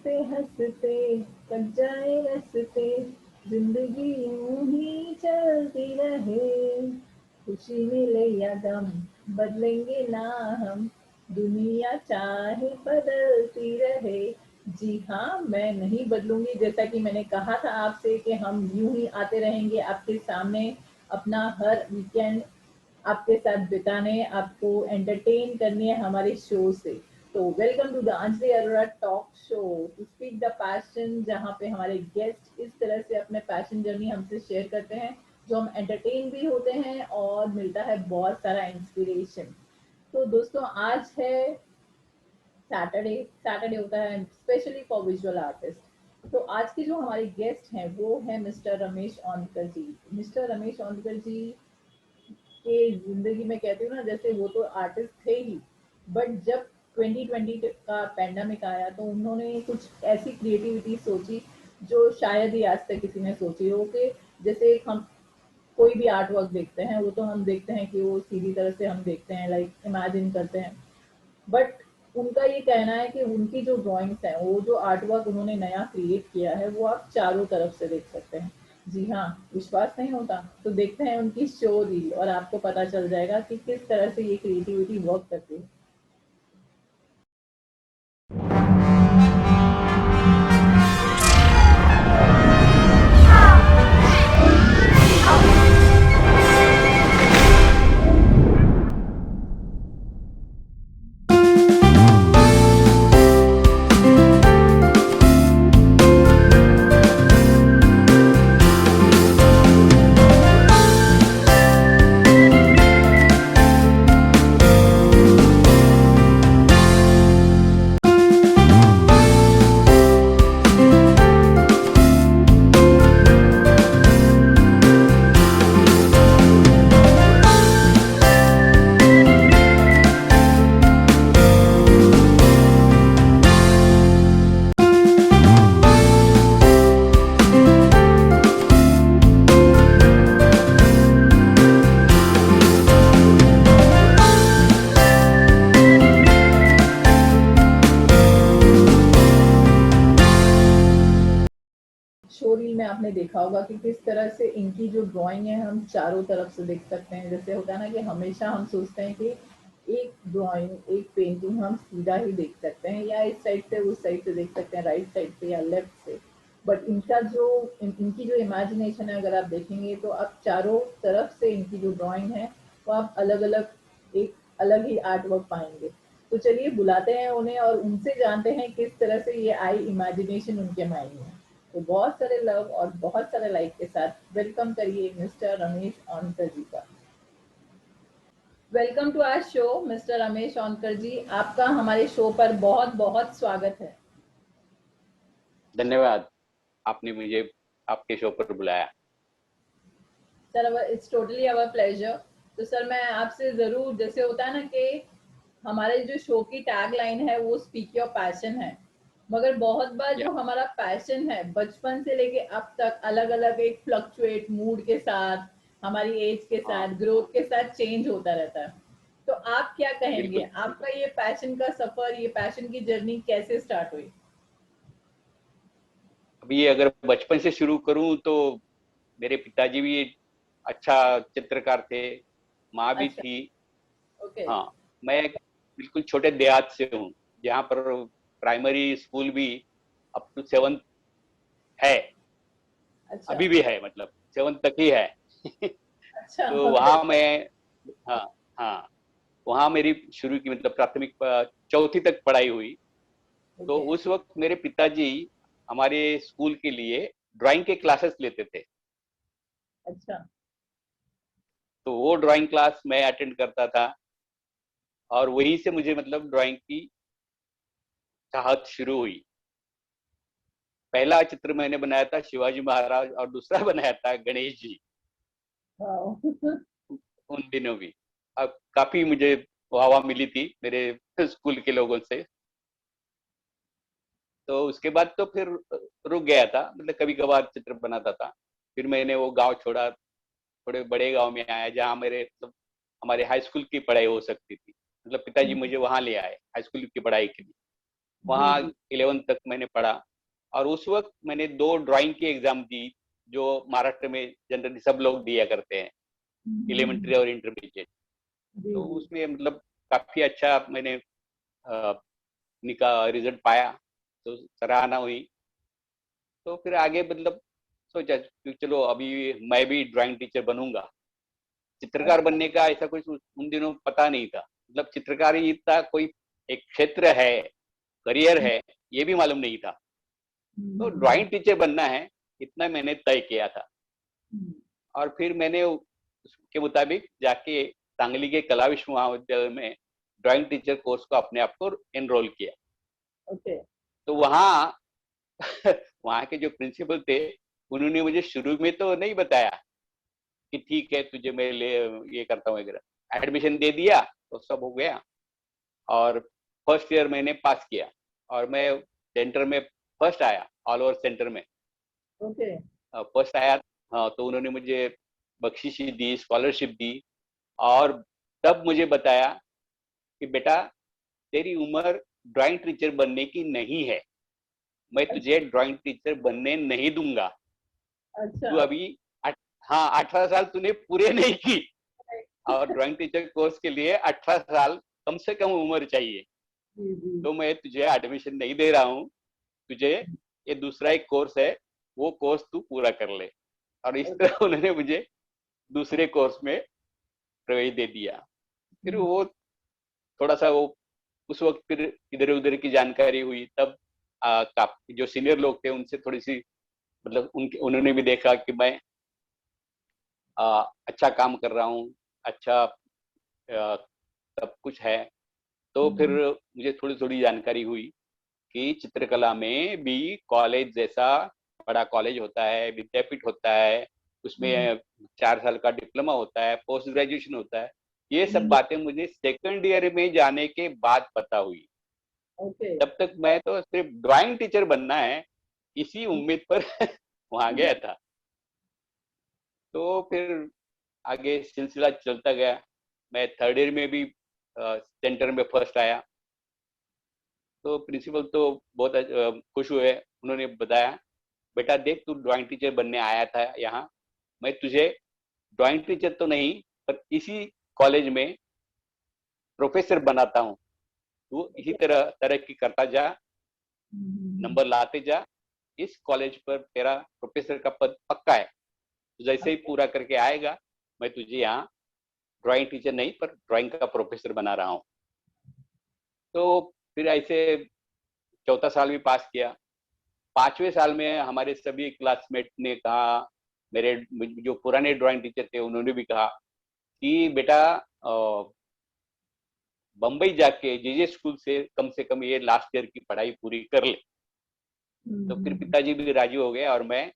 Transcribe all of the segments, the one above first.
हंसते हंसते कट जाए रस्ते, जिंदगी यूं ही चलती रहे, खुशी मिले या गम बदलेंगे ना हम, दुनिया चाहे बदलती रहे। जी हाँ, मैं नहीं बदलूंगी। जैसा कि मैंने कहा था आपसे कि हम यूं ही आते रहेंगे आपके सामने, अपना हर वीकेंड आपके साथ बिताने, आपको एंटरटेन करने हमारे शो से। तो welcome to the Anjali Arora talk show to speak the passion, जहाँ पे हमारे गेस्ट इस तरह से अपने पैशन जर्नी हमसे शेयर करते हैं, जो हम एंटरटेन भी होते हैं और मिलता है बहुत सारा इंस्पिरेशन। तो दोस्तों, आज है सैटरडे। सैटरडे होता है स्पेशली फॉर विजुअल आर्टिस्ट। तो आज के जो हमारे गेस्ट हैं वो है मिस्टर रमेश औंधकर जी। मिस्टर रमेश औंधकर जी के जिंदगी में कहती हूँ ना, जैसे वो तो आर्टिस्ट थे ही, बट जब 2020 का पैंडेमिक आया तो उन्होंने कुछ ऐसी क्रिएटिविटी सोची जो शायद ही आज तक किसी ने सोची हो। कि जैसे हम कोई भी आर्ट वर्क देखते हैं, वो तो हम देखते हैं कि वो सीधी तरह से हम देखते हैं, लाइक इमेजिन करते हैं, बट उनका ये कहना है कि उनकी जो ड्राइंग्स हैं, वो जो आर्ट वर्क उन्होंने नया क्रिएट किया है, वो आप चारों तरफ से देख सकते हैं। जी हाँ, विश्वास नहीं होता तो देखते हैं उनकी शो रील और आपको पता चल जाएगा कि किस तरह से ये क्रिएटिविटी वर्क करती है। शो रील में आपने देखा होगा कि किस तरह से इनकी जो ड्राइंग है हम चारों तरफ से देख सकते हैं। जैसे होता है ना कि हमेशा हम सोचते हैं कि एक ड्राइंग, एक पेंटिंग हम सीधा ही देख सकते हैं, या इस साइड से उस साइड से देख सकते हैं, राइट साइड से या लेफ्ट से। बट इनका जो इनकी जो इमेजिनेशन है, अगर आप देखेंगे तो आप चारों तरफ से इनकी जो ड्राइंग है वो आप अलग अलग एक अलग ही आर्ट वर्क पाएंगे। तो चलिए बुलाते हैं उन्हें और उनसे जानते हैं किस तरह से ये आई इमेजिनेशन उनके माइंड में। तो बहुत सारे लव और बहुत सारे लाइक के साथ वेलकम करिए मिस्टर रमेश औंधकर जी का। Welcome to our show mister Ramesh Aundhkar ji, आपका हमारे शो पर बहुत बहुत स्वागत है। धन्यवाद, आपने मुझे आपके शो पर बुलाया। Sir, it's totally our pleasure. तो सर, मैं आपसे जरूर, जैसे होता है ना कि हमारे जो शो की टैग लाइन है वो स्पीक योर पैशन है, मगर बहुत बार या जो हमारा पैशन है बचपन से लेके अब तक अलग अलग एक फ्लक्चुएट मूड के साथ, हमारी एज के हाँ, साथ, ग्रोथ के साथ चेंज होता रहता है। तो आप क्या कहेंगे, बिल्कुल। आपका ये पैशन का सफर, ये पैशन की जर्नी कैसे स्टार्ट हुई? अभी अगर बचपन से शुरू करूं तो मेरे पिताजी भी अच्छा चित्रकार थे, माँ भी अच्छा। थी। ओके। हाँ, मैं एक बिल्कुल छोटे देहात से हूँ, जहाँ पर प्राइमरी स्कूल भी अप टू 7th है, अच्छा। अभी भी है, मतलब 7th तक ही है। अच्छा। तो ओके। वहाँ मैं, हाँ हाँ, वहाँ मेरी शुरू की मतलब प्राथमिक चौथी तक पढ़ाई हुई। तो ओके। उस वक्त मेरे पिताजी हमारे स्कूल के लिए ड्राइंग के क्लासेस लेते थे। अच्छा। तो वो ड्राइंग क्लास मैं अटेंड करता था, और वहीं से मुझे मतलब ड्राइंग की चाहत शुरू हुई। पहला चित्र मैंने बनाया था शिवाजी महाराज, और दूसरा बनाया था गणेश जी, वाओ। उन दिनों भी। अब काफी मुझे वाह मिली थी मेरे स्कूल के लोगों से। तो उसके बाद तो फिर रुक गया था, मतलब कभी कभार चित्र बनाता था। फिर मैंने वो गांव छोड़ा, थोड़े बड़े गांव में आया, जहाँ मेरे मतलब हमारे हाई स्कूल की पढ़ाई हो सकती थी। मतलब पिताजी मुझे वहां ले आए हाई स्कूल की पढ़ाई के लिए। वहाँ जी 11th तक मैंने पढ़ा। और उस वक्त मैंने 2 ड्राइंग की एग्जाम दी, जो महाराष्ट्र में जनरली सब लोग दिया करते हैं, एलिमेंट्री और इंटरमीडिएट। जी तो जी। उसमें मतलब काफी अच्छा मैंने निका रिजल्ट पाया, तो सराहना हुई। तो फिर आगे मतलब सोचा कि चलो अभी मैं भी ड्राइंग टीचर बनूंगा। चित्रकार अच्छा। बनने का ऐसा कुछ उन दिनों पता नहीं था, मतलब चित्रकारी इतना कोई एक क्षेत्र है, करियर है, ये भी मालूम नहीं था। तो ड्राइंग टीचर बनना है, इतना मैंने तय किया था। और फिर मैंने उसके मुताबिक जाके सांगली के कला विश्व महाविद्यालय में ड्राइंग टीचर कोर्स को अपने आप को एनरोल किया। ओके। तो वहाँ वहाँ के जो प्रिंसिपल थे, उन्होंने मुझे शुरू में तो नहीं बताया कि ठीक है तुझे मैं ले ये करता हूँ वगैरह। एडमिशन दे दिया तो सब हो गया। और फर्स्ट ईयर मैंने पास किया और मैं सेंटर में फर्स्ट आया, ऑल ओवर सेंटर में ओके। फर्स्ट आया। हाँ, तो उन्होंने मुझे बख्शीश दी, स्कॉलरशिप दी। और तब मुझे बताया कि बेटा तेरी उम्र ड्राइंग टीचर बनने की नहीं है, मैं तुझे ड्राइंग टीचर बनने नहीं दूंगा। अच्छा। तू अभी हाँ 18 साल तूने पूरे नहीं की, और ड्राइंग टीचर कोर्स के लिए 18 साल कम से कम उम्र चाहिए। जी जी। तो मैं तुझे एडमिशन नहीं दे रहा हूँ, तुझे ये दूसरा एक कोर्स है, वो कोर्स तू पूरा कर ले। और इस तरह उन्होंने मुझे दूसरे कोर्स में प्रवेश दे दिया। फिर वो थोड़ा सा वो उस वक्त फिर इधर उधर की जानकारी हुई। तब जो सीनियर लोग थे उनसे थोड़ी सी मतलब उनके उन्होंने भी देखा कि मैं अच्छा काम कर रहा हूँ, अच्छा सब कुछ है। तो फिर मुझे थोड़ी थोड़ी जानकारी हुई कि चित्रकला में भी कॉलेज जैसा बड़ा कॉलेज होता है, विद्यापीठ होता है, उसमें 4 साल का डिप्लोमा होता है, पोस्ट ग्रेजुएशन होता है। ये सब बातें मुझे सेकंड ईयर में जाने के बाद पता हुई। ओके। तब तक मैं तो सिर्फ ड्राइंग टीचर बनना है, इसी उम्मीद पर वहां गया था। तो फिर आगे सिलसिला चलता गया। मैं थर्ड ईयर में भी सेंटर में फर्स्ट आया। तो प्रिंसिपल तो बहुत खुश हुए। उन्होंने बताया बेटा देख तू ड्राइंग टीचर बनने आया था यहाँ, मैं तुझे ड्राइंग टीचर तो नहीं पर इसी कॉलेज में प्रोफेसर बनाता हूँ। तू इसी तरह तरक्की करता जा, नंबर लाते जा, इस कॉलेज पर तेरा प्रोफेसर का पद पक्का है। तो जैसे ही पूरा करके आएगा, मैं तुझे यहाँ ड्राइंग टीचर नहीं पर ड्राइंग का प्रोफेसर बना रहा हूँ। तो फिर ऐसे चौथा साल भी पास किया। 5वें साल में हमारे सभी क्लासमेट ने कहा, मेरे जो पुराने ड्राइंग टीचर थे उन्होंने भी कहा कि बेटा बम्बई जाके जेजे स्कूल से कम ये लास्ट ईयर की पढ़ाई पूरी कर ले। तो फिर पिताजी भी राजी हो गए और मैं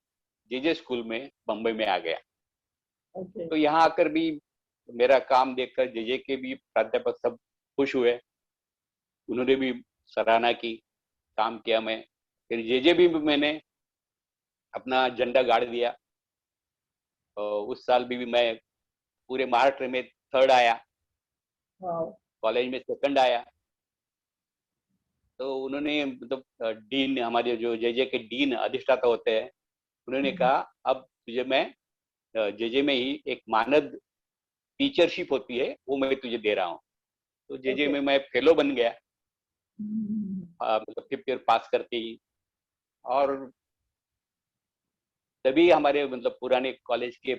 जेजे स्कूल में बम्बई में आ गया। ओके। तो यहाँ आकर भी मेरा काम देखकर जेजे के भी प्राध्यापक सब खुश हुए। उन्होंने भी सराहना की, काम किया मैं। फिर जेजे भी मैंने अपना झंडा गाड़ दिया। उस साल भी मैं पूरे महाराष्ट्र में थर्ड आया, वाओ। कॉलेज में सेकंड आया। तो उन्होंने मतलब डीन, हमारे जो जेजे के डीन अधिष्ठाता होते हैं, उन्होंने कहा अब तुझे मैं जेजे में ही एक मानद टीचरशिप होती है वो मैं तुझे दे रहा हूँ। तो जेजे ओके। में मैं फेलो बन गया, मतलब फिफ्थ ईयर पास करके ही। और तभी हमारे मतलब पुराने कॉलेज के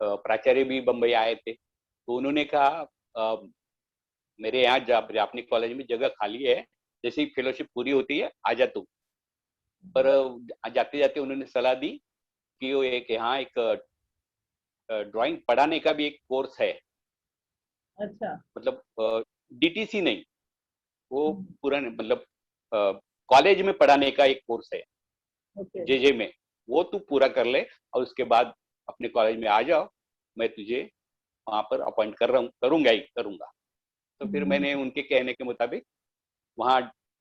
प्राचार्य भी बम्बई आए थे। तो उन्होंने कहा मेरे यहाँ अपने कॉलेज में जगह खाली है, जैसे ही फेलोशिप पूरी होती है आ जा तू। पर जाते जाते उन्होंने सलाह दी कि वो एक यहाँ एक ड्राइंग पढ़ाने का भी एक कोर्स है, अच्छा। मतलब डीटीसी नहीं, वो पुराने मतलब कॉलेज में पढ़ाने का एक कोर्स है ओके। जेजे में, वो तू पूरा कर ले और उसके बाद अपने कॉलेज में आ जाओ, मैं तुझे वहां पर अपॉइंट कर रहा हूँ, करूंगा ही करूंगा। तो फिर मैंने उनके कहने के मुताबिक वहाँ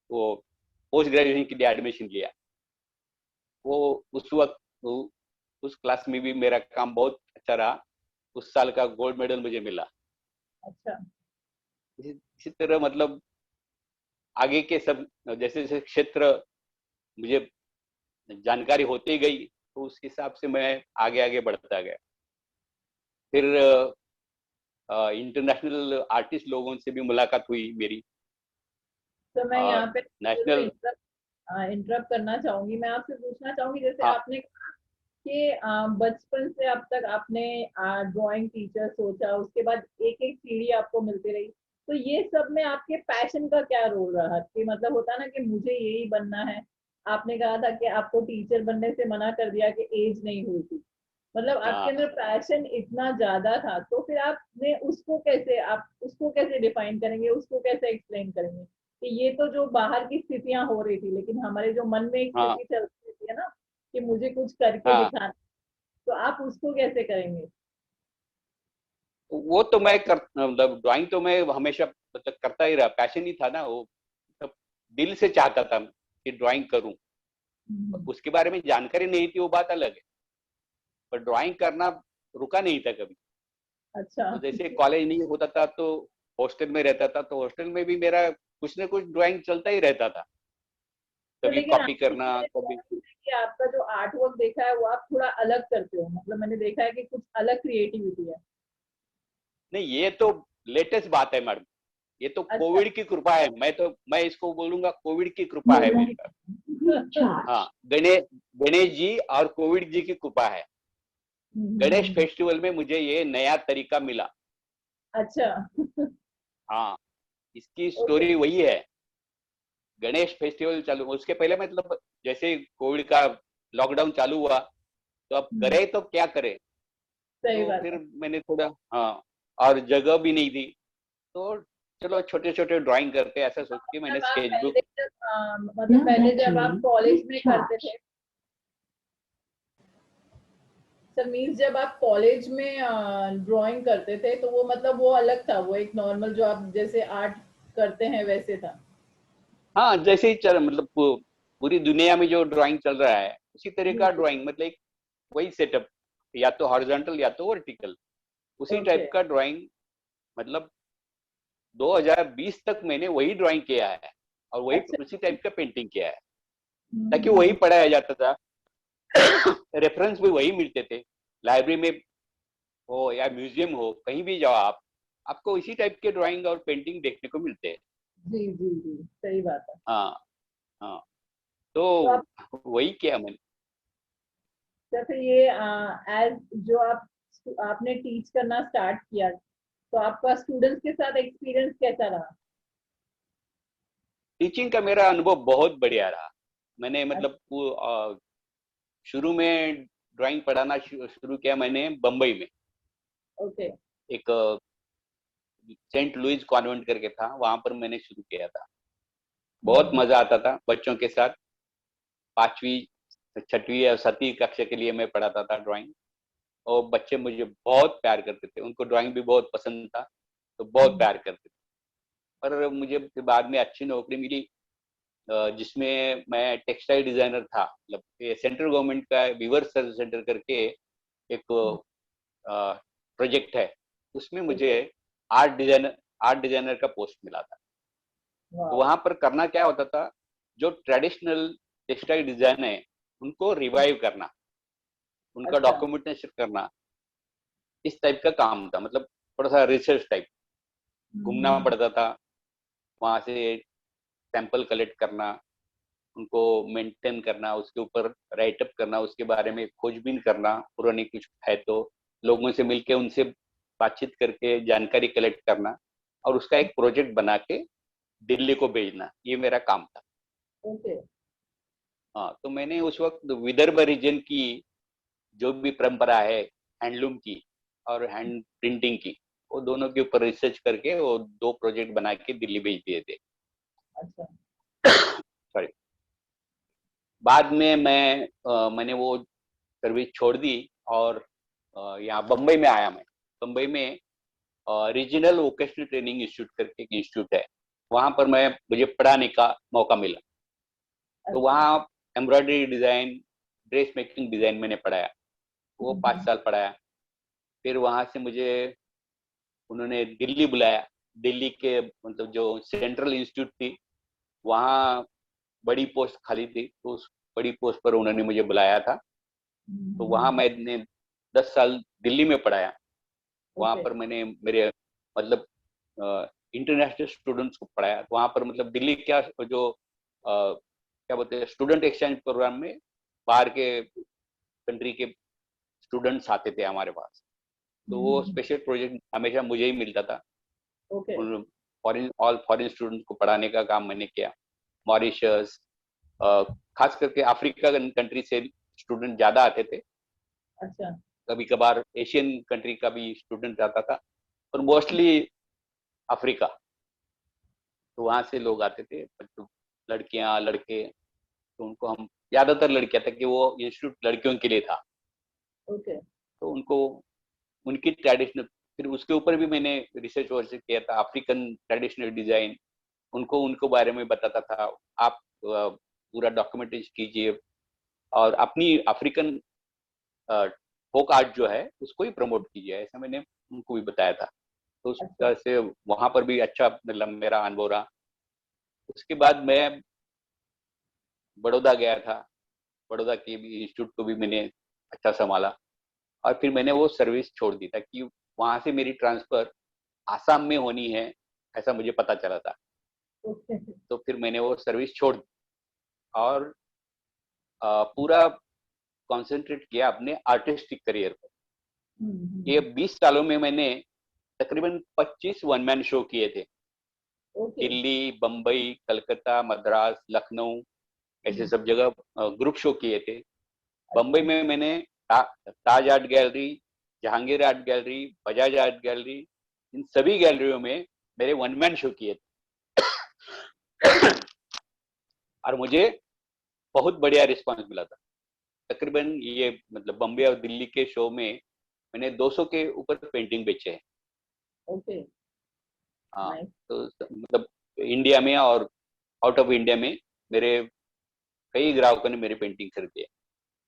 वो पोस्ट ग्रेजुएशन के लिए एडमिशन लिया। वो उस वक्त उस क्लास में भी मेरा काम बहुत अच्छा रहा। उस साल का गोल्ड मेडल मुझे मिला। अच्छा। इसी तरह मतलब आगे के सब जैसे जैसे क्षेत्र मुझे जानकारी होती गई, तो उस हिसाब से मैं आगे आगे बढ़ता गया। फिर इंटरनेशनल आर्टिस्ट लोगों से भी मुलाकात हुई मेरी। तो मैं यहाँ पे जरूर नेशनल। इंटरप्ट करना चाहूंगी। मैं आपसे पूछना चाहूंगी, जैसे हाँ आपने कहा कि बचपन से अब तक आपने ड्राइंग टीचर सोचा, उसके बाद एक एक सीढ़ी आपको मिलती रही, तो ये सब में आपके पैशन का क्या रोल रहा? कि मतलब होता है ना कि मुझे यही बनना है। आपने कहा था कि आपको टीचर बनने से मना कर दिया कि एज नहीं हुई थी। मतलब आपके हाँ। अंदर पैशन इतना ज्यादा था, तो फिर आपने उसको कैसे, आप उसको कैसे डिफाइन करेंगे, उसको कैसे एक्सप्लेन करेंगे कि ये तो जो बाहर की स्थितियां हो रही थी, लेकिन हमारे जो मन में एक हाँ। स्थिति चल रही थी ना कि मुझे कुछ करके हाँ दिखाना, तो आप उसको कैसे करेंगे? वो तो मैं कर मतलब ड्राइंग तो मैं हमेशा मतलब करता ही रहा, पैशन ही था ना वो। मतलब दिल से चाहता था कि ड्राइंग करूं। हम्म। उसके बारे में जानकारी नहीं थी, वो बात अलग है, पर ड्राइंग करना रुका नहीं था कभी। अच्छा। तो जैसे कॉलेज नहीं होता था तो हॉस्टल में रहता था, तो हॉस्टल में भी मेरा कुछ ना कुछ ड्राइंग चलता ही रहता था। तो कभी लेकिन कॉपी आपने करना, मैंने कभी। कि आपका जो आर्ट वर्क देखा है वो आप थोड़ा अलग करते हो, मतलब मैंने देखा है कि कुछ अलग क्रिएटिविटी है। नहीं, ये तो लेटेस्ट बात है मैडम। ये तो अच्छा। कोविड की कृपा है, मैं इसको बोलूंगा कोविड की कृपा है मेरे पास। अच्छा। हाँ, गणेश गणेश जी और कोविड जी की कृपा है। गणेश हम्म। फेस्टिवल में मुझे ये नया तरीका मिला। अच्छा। हाँ, इसकी ओके। स्टोरी वही है। गणेश फेस्टिवल चालू उसके पहले मतलब जैसे कोविड का लॉकडाउन चालू हुआ, तो अब करे तो क्या करे। सही तो बात फिर है। मैंने थोड़ा, हाँ, और जगह भी नहीं थी, तो चलो छोटे छोटे ड्राइंग करते ऐसा सोच के मैंने जब आप स्केच बुक। पहले जब मतलब पहले जब आप कॉलेज में करते थे, सर मीन्स जब आप कॉलेज में ड्राइंग करते थे, तो वो मतलब वो अलग था, वो एक नॉर्मल जो आप जैसे आर्ट करते हैं वैसे था? हाँ, जैसे ही चल मतलब पूरी दुनिया में जो ड्राइंग चल रहा है उसी तरह जी का जी। ड्राइंग, मतलब एक वही सेटअप, या तो हॉरिजॉन्टल या तो वर्टिकल, उसी ओके। टाइप का ड्राइंग। मतलब 2020 तक मैंने वही ड्राइंग किया है, और वही अच्छा। उसी टाइप का पेंटिंग किया है, ताकि वही हम्म। पढ़ाया जाता था। रेफरेंस भी वही मिलते थे, लाइब्रेरी में हो या म्यूजियम हो, कहीं भी जाओ आप, आपको इसी टाइप के ड्राइंग और पेंटिंग देखने को मिलते हैं। जी जी जी, सही बात है। हाँ। हाँ, तो तो आप वही किया मैंने। जैसे ये एज जो आप आपने टीच करना स्टार्ट किया, तो आपका स्टूडेंट्स के साथ एक्सपीरियंस कैसा रहा? टीचिंग का मेरा अनुभव बहुत बढ़िया रहा। मैंने अच्छा। मतलब शुरू में ड्राइंग पढ़ाना शुरू किया मैंने बम्बई में। ओके। एक सेंट लुइस कॉन्वेंट करके था, वहां पर मैंने शुरू किया था। बहुत हम्म। मजा आता था बच्चों के साथ। 5वीं 6वीं या 7वीं कक्षा के लिए मैं पढ़ाता था ड्राइंग, और बच्चे मुझे बहुत प्यार करते थे, उनको ड्राइंग भी बहुत पसंद था, तो बहुत हम्म। प्यार करते थे। पर मुझे फिर बाद में अच्छी नौकरी मिली, जिसमें मैं टेक्सटाइल डिजाइनर था। मतलब ये सेंट्रल गवर्नमेंट का विवर सर्विस सेंटर करके एक प्रोजेक्ट है, उसमें मुझे ओके। आर्ट डिजाइनर का पोस्ट मिला था। तो वाह। वहां पर करना क्या होता था, जो ट्रेडिशनल टेक्सटाइल डिजाइन है उनको रिवाइव करना, उनका अच्छा। डॉक्यूमेंटेशन करना, इस टाइप का काम था। मतलब थोड़ा सा रिसर्च टाइप, घूमना हम्म। पड़ता था वहां से, सैंपल कलेक्ट करना, उनको मेंटेन करना, उसके ऊपर राइटअप करना, उसके बारे में खोजबीन करना, पुरानी कुछ है तो लोगों से मिलके उनसे बातचीत करके जानकारी कलेक्ट करना, और उसका एक प्रोजेक्ट बना के दिल्ली को भेजना, ये मेरा काम था। ओके। हाँ, तो मैंने उस वक्त विदर्भ रीजन की जो भी परंपरा है हैंडलूम की और हैंड प्रिंटिंग की, वो दोनों के ऊपर रिसर्च करके वो 2 प्रोजेक्ट बना के दिल्ली भेज दिए थे। अच्छा। सॉरी। बाद में मैंने वो सर्विस छोड़ दी, और यहाँ बम्बई में आया मैं। बम्बई में रीजनल वोकेशनल ट्रेनिंग इंस्टीट्यूट करके एक इंस्टीट्यूट है, वहां पर मुझे पढ़ाने का मौका मिला। तो अच्छा। वहाँ embroidery design, dress making design मैंने पढ़ाया, वो 5 साल पढ़ाया। फिर वहां से मुझे उन्होंने दिल्ली बुलाया। दिल्ली के मतलब जो सेंट्रल इंस्टीट्यूट थी, वहाँ बड़ी पोस्ट खाली थी, तो उस बड़ी पोस्ट पर उन्होंने मुझे बुलाया था। तो वहाँ मैंने 10 साल दिल्ली में पढ़ाया। वहाँ ओके। पर मैंने मेरे मतलब इंटरनेशनल स्टूडेंट्स को पढ़ाया। वहाँ पर मतलब दिल्ली क्या जो क्या बोलते हैं स्टूडेंट एक्सचेंज प्रोग्राम में बाहर के कंट्री के स्टूडेंट्स आते थे हमारे पास, तो वो स्पेशल प्रोजेक्ट हमेशा मुझे ही मिलता था। ओके। उन फॉरेन स्टूडेंट्स को पढ़ाने का काम मैंने किया। मॉरिशस, खास करके अफ्रीका कंट्री से स्टूडेंट ज्यादा आते थे। अच्छा। कभी कभार एशियन कंट्री का भी स्टूडेंट आता था, और मोस्टली अफ्रीका। तो वहां से लोग आते थे, मतलब लड़कियां लड़के। तो उनको हम, ज्यादातर लड़कियां था कि वो इंस्टीट्यूट लड़कियों के लिए था, ओके। तो उनको उनकी ट्रेडिशनल, फिर उसके ऊपर भी मैंने रिसर्च वर्क किया था, अफ्रीकन ट्रेडिशनल डिजाइन। उनको उनको बारे में बताता था। आप पूरा डॉक्यूमेंटेशन कीजिए और अपनी अफ्रीकन फोक आर्ट जो है उसको ही प्रमोट कीजिए, ऐसा मैंने उनको भी बताया था। तो उस अच्छा। तरह से वहां पर भी अच्छा मतलब मेरा अनुभव रहा। उसके बाद मैं बड़ौदा गया था। बड़ौदा के भी इंस्टीट्यूट को भी मैंने अच्छा संभाला, और फिर मैंने वो सर्विस छोड़ दी था कि वहां से मेरी ट्रांसफर आसाम में होनी है, ऐसा मुझे पता चला था। ओके। तो फिर मैंने वो सर्विस छोड़ दी और पूरा कंसंट्रेट किया अपने आर्टिस्टिक करियर पर। ये 20 सालों में मैंने तकरीबन 25 वन मैन शो किए थे। ओके। दिल्ली, बम्बई, कलकत्ता, मद्रास, लखनऊ, ऐसे सब जगह ग्रुप शो किए थे। बम्बई अच्छा। में मैंने Taj art gallery, Jehangir art gallery, Bajaj art gallery, इन सभी गैलरियों में मेरे वन मैन शो किए थे। और मुझे बहुत बढ़िया रिस्पांस मिला था। तकरीबन ये मतलब बम्बई और दिल्ली के शो में मैंने 200 के ऊपर पेंटिंग बेचे हैं। ओके। हाँ, नाइस। तो मतलब इंडिया में और आउट ऑफ इंडिया में मेरे कई ग्राहकों ने मेरी पेंटिंग खरीदी है।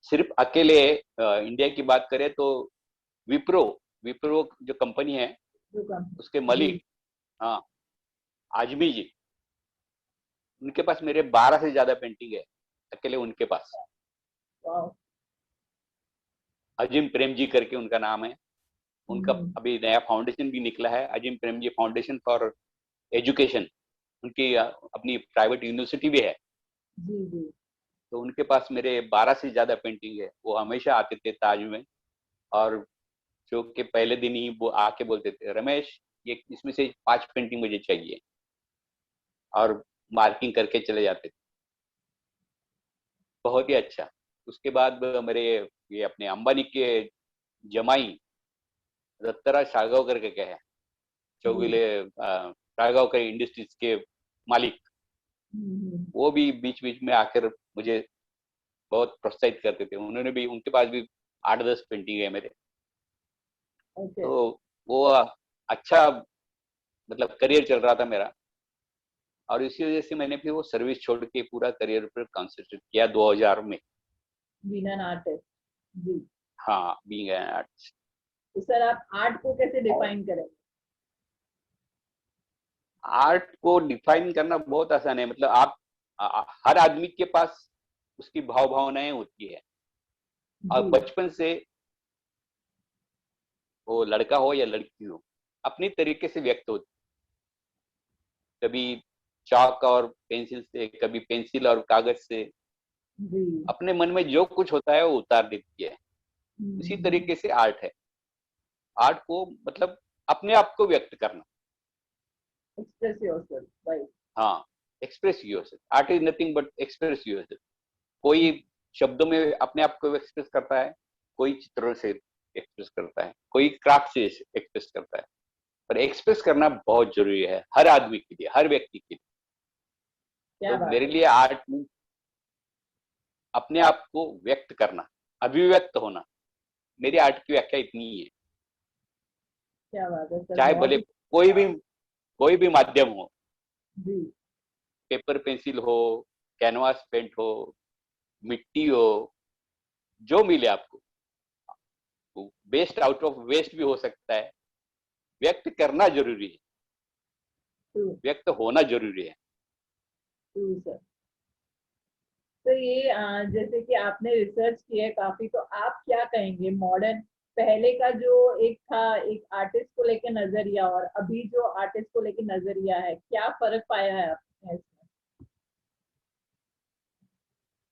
सिर्फ अकेले इंडिया की बात करें तो विप्रो विप्रो जो कंपनी है, रुका। उसके जी। मालिक, हाँ, आजमी जी, उनके पास मेरे 12 से ज्यादा पेंटिंग है अकेले उनके पास। वाओ। अजीम प्रेम जी करके उनका नाम है। उनका अभी नया फाउंडेशन भी निकला है, अजीम Prem ji foundation for education. उनकी अपनी प्राइवेट यूनिवर्सिटी भी है। जी जी। तो उनके पास मेरे 12 से ज्यादा पेंटिंग है। वो हमेशा आते थे ताज में, और शो के पहले दिन ही वो आके बोलते थे, रमेश ये इसमें से 5 पेंटिंग मुझे चाहिए, और मार्किंग करके चले जाते थे। बहुत ही अच्छा। उसके बाद मेरे ये अपने अंबानी के जमाई दत्तरा साळगावकर के क्या है, जी। चौगुले साळगावकर इंडस्ट्रीज के मालिक, वो भी बीच बीच में आकर मुझे बहुत प्रोत्साहित करते थे। उन्होंने भी, उनके पास भी 8-10 पेंटिंग है मेरे। ओके। तो वो अच्छा मतलब करियर चल रहा था मेरा, और इसी वजह से मैंने फिर वो सर्विस छोड़ के पूरा करियर पर कंसंट्रेट किया 2000 में। Been an artist. जी। हाँ, बीइंग एन आर्टिस्ट। तो सर आप आर्ट को कैसे डिफाइन करेंगे? आर्ट को डिफाइन करना बहुत आसान है। मतलब आप हर आदमी के पास उसकी भावनाएं होती है, और जी। बचपन से वो लड़का हो या लड़की हो अपनी तरीके से व्यक्त होती। कभी चाक और पेंसिल से, कभी पेंसिल और कागज से, जी। अपने मन में जो कुछ होता है वो उतार देती है। उसी तरीके से आर्ट है। आर्ट को मतलब अपने आप को व्यक्त करना। Express yourself, right. हाँ, express yourself. Art is nothing but express yourself. कोई शब्दों में अपने आप को एक्सप्रेस करता है, कोई चित्रों से एक्सप्रेस करता है, कोई क्राफ्ट से एक्सप्रेस करता है। पर एक्सप्रेस करना बहुत जरूरी है हर आदमी के लिए, हर व्यक्ति के लिए। क्या तो बात मेरे है। लिए आर्ट में अपने आप को व्यक्त करना, अभिव्यक्त होना, मेरी आर्ट की व्याख्या इतनी ही है। क्या बात है सर, चाहे बहुत भले ही। कोई भी माध्यम हो, जी। पेपर पेंसिल हो, कैनवास पेंट हो, मिट्टी हो, जो मिले आपको। बेस्ट आउट ऑफ वेस्ट भी हो सकता है। व्यक्त करना जरूरी है, ट्रू। व्यक्त होना जरूरी है। सर। तो ये जैसे कि आपने रिसर्च किया है काफी, तो आप क्या कहेंगे मॉडर्न पहले का जो एक था, एक आर्टिस्ट को लेके नजरिया, और अभी जो आर्टिस्ट को लेके नजरिया है, क्या फर्क पाया है आपने इसमें?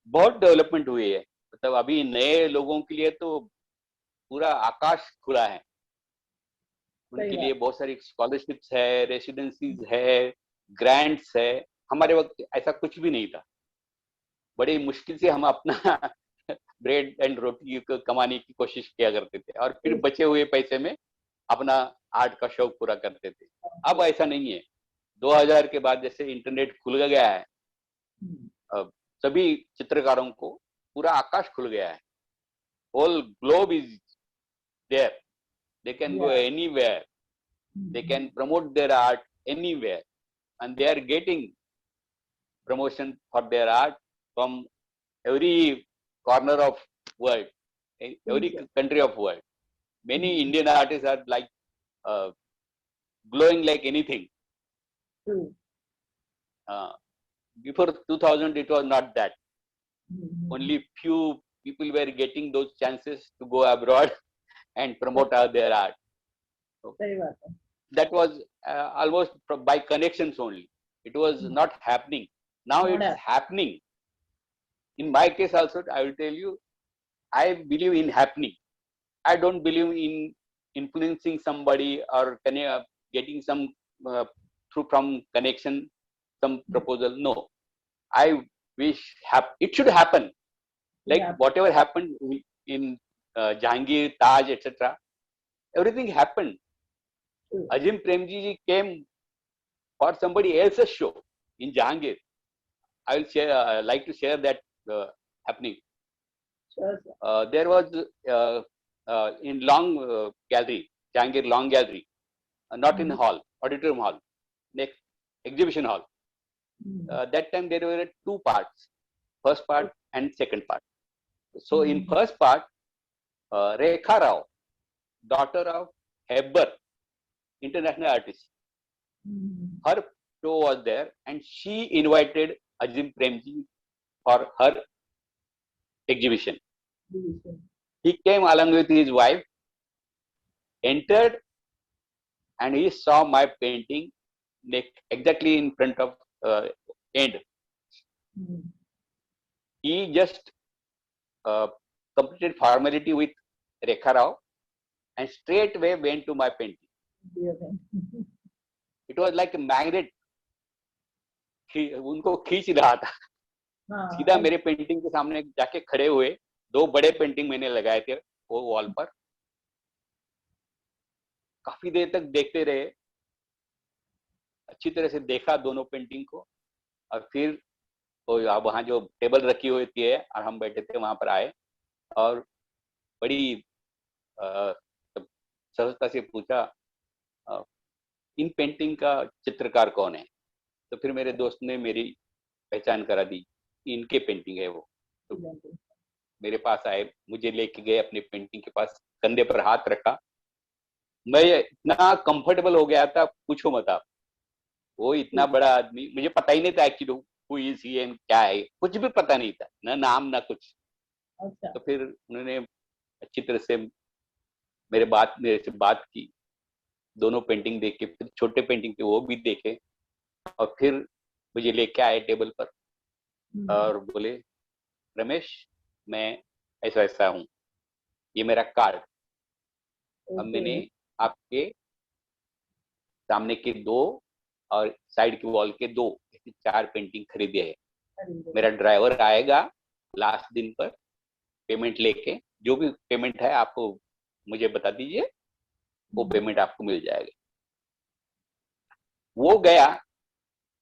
बहुत डेवलपमेंट हुई है। मतलब अभी नए लोगों के लिए तो पूरा आकाश खुला है। सही उनके लिए बात। बहुत सारी स्कॉलरशिप्स है, रेसिडेंसीज है, ग्रांट्स है। हमारे वक्त ऐसा कुछ भी नहीं था। बड़ी मुश्किल से हम अपना ब्रेड एंड रोटी कमाने की कोशिश किया करते थे, और फिर बचे हुए पैसे में अपना आर्ट का शौक पूरा करते थे। अब ऐसा नहीं है। 2000 के बाद जैसे इंटरनेट खुल गया है, अब सभी चित्रकारों को पूरा आकाश खुल गया है। Whole globe is there. They can go या anywhere. They can promote their art anywhere, and they are getting promotion for their art from every corner of world, every country of world. Many Indian artists are like uh, glowing like anything. Before 2000, it was not that. Only few people were getting those chances to go abroad and promote their art. So सही बात है। that was almost by connections only. It was not happening. Now it's happening. In my case also, I will tell you, I believe in happening. I don't believe in influencing somebody or getting some through from connection, some proposal. No, I wish it should happen. Like whatever happened in Jahangir, Taj, etc. Everything happened. Azim Premji ji came for somebody else's show in Jahangir. I will share, like to share that happening. Sure, There was in Long Gallery, Jahangir Long Gallery, not in hall, auditorium hall, next exhibition hall. That time there were two parts, first part and second part. So in first part, Rekha Rao, daughter of Hebbar, international artist, her show was there, and she invited Azim Premji for her exhibition. He came along with his wife, entered, and he saw my painting exactly in front of end. He just completed formality with Rekha Rao and straight away went to my painting. It was like a magnet. उनको खींच रहा था। सीधा मेरे painting के सामने जाके खड़े हुए। दो बड़े पेंटिंग मैंने लगाए थे वो वॉल पर। काफी देर तक देखते रहे, अच्छी तरह से देखा दोनों पेंटिंग को, और फिर तो वहाँ जो टेबल रखी हुई थी और हम बैठे थे वहां पर आए, और बड़ी सहजता से पूछा इन पेंटिंग का चित्रकार कौन है। तो फिर मेरे दोस्त ने मेरी पहचान करा दी, इनके पेंटिंग है वो। तो मेरे पास आए, मुझे लेके गए अपनी पेंटिंग के पास, कंधे पर हाथ रखा। मैं इतना कंफर्टेबल हो गया था, पूछो मत आप। वो इतना बड़ा आदमी, मुझे पता ही नहीं था actually who is he and क्या है, कुछ भी पता नहीं था, ना नाम ना कुछ। तो फिर उन्होंने अच्छी तरह से मेरे से बात की, दोनों पेंटिंग देख के, फिर छोटे पेंटिंग थे वो भी देखे, और फिर मुझे लेके आए टेबल पर और बोले रमेश मैं ऐसा ऐसा हूँ, ये मेरा कार्ड। अब मैंने आपके सामने के दो और साइड की वॉल के दो, ऐसे 4 पेंटिंग खरीदे हैं। मेरा ड्राइवर आएगा लास्ट दिन पर पेमेंट लेके, जो भी पेमेंट है आपको मुझे बता दीजिए, वो पेमेंट आपको मिल जाएगा। वो गया,